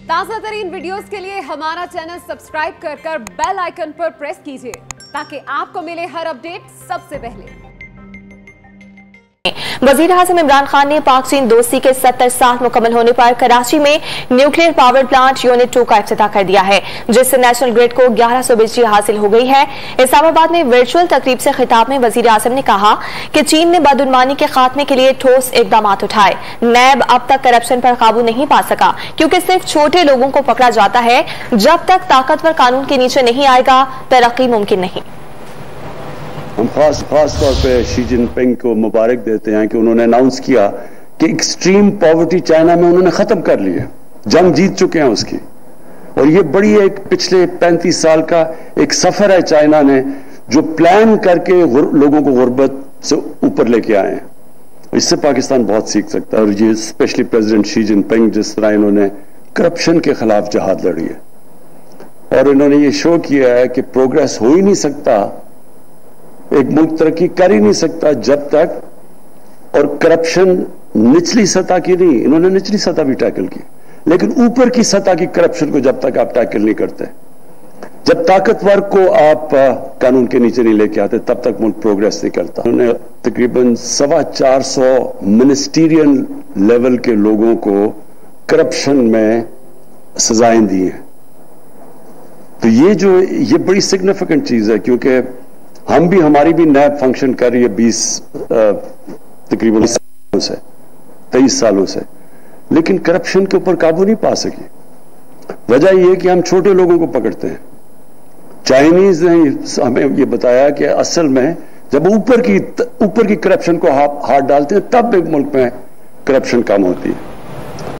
ताज़ा तरीन वीडियोस के लिए हमारा चैनल सब्सक्राइब कर बेल आइकन पर प्रेस कीजिए ताकि आपको मिले हर अपडेट सबसे पहले। वजीर आज़म इमरान खान ने पाक चीन दोस्ती के 70 साल मुकम्मल होने पर कराची में न्यूक्लियर पावर प्लांट यूनिट 2 का इफ्तिताह कर दिया है, जिससे नेशनल ग्रिड को 1100 बिजली हासिल हो गई है। इस्लामाबाद में वर्चुअल तकरीब से खिताब में वजीर आज़म ने कहा कि चीन ने बदउनवानी के खात्मे के लिए ठोस इकदाम उठाए। नैब अब तक करप्शन पर काबू नहीं पा सका क्योंकि सिर्फ छोटे लोगों को पकड़ा जाता है। जब तक ताकतवर कानून के नीचे नहीं आएगा तरक्की मुमकिन नहीं। हम खास तौर पे शी जिनपिंग को मुबारक देते हैं कि उन्होंने अनाउंस किया कि एक्सट्रीम पॉवर्टी चाइना में उन्होंने खत्म कर ली है, जंग जीत चुके हैं उसकी। और ये बड़ी एक पिछले 35 साल का एक सफर है चाइना ने, जो प्लान करके लोगों को गुर्बत से ऊपर लेके आए हैं। इससे पाकिस्तान बहुत सीख सकता है। और ये स्पेशली प्रेसिडेंट शी जिनपिंग जिस तरह इन्होंने करप्शन के खिलाफ जहाद लड़ी है और इन्होंने ये शो किया है कि प्रोग्रेस हो ही नहीं सकता, एक मुल्क तरक्की कर ही नहीं सकता जब तक, और करप्शन निचली सतह की नहीं, इन्होंने निचली सतह भी टैकल की, लेकिन ऊपर की सतह की करप्शन को जब तक आप टैकल नहीं करते, जब ताकतवर को आप कानून के नीचे नहीं लेके आते, तब तक मुल्क प्रोग्रेस नहीं करता। उन्होंने तकरीबन 425 मिनिस्टीरियल लेवल के लोगों को करप्शन में सजाएं दी हैं। तो ये बड़ी सिग्निफिकेंट चीज है, क्योंकि हम भी, हमारी भी नैब फंक्शन कर रही है तकरीबन 23 सालों से, लेकिन करप्शन के ऊपर काबू नहीं पा सकी। वजह यह है कि हम छोटे लोगों को पकड़ते हैं। चाइनीज ने हमें यह बताया कि असल में जब ऊपर की करप्शन को हाथ डालते हैं तब एक मुल्क में करप्शन कम होती है।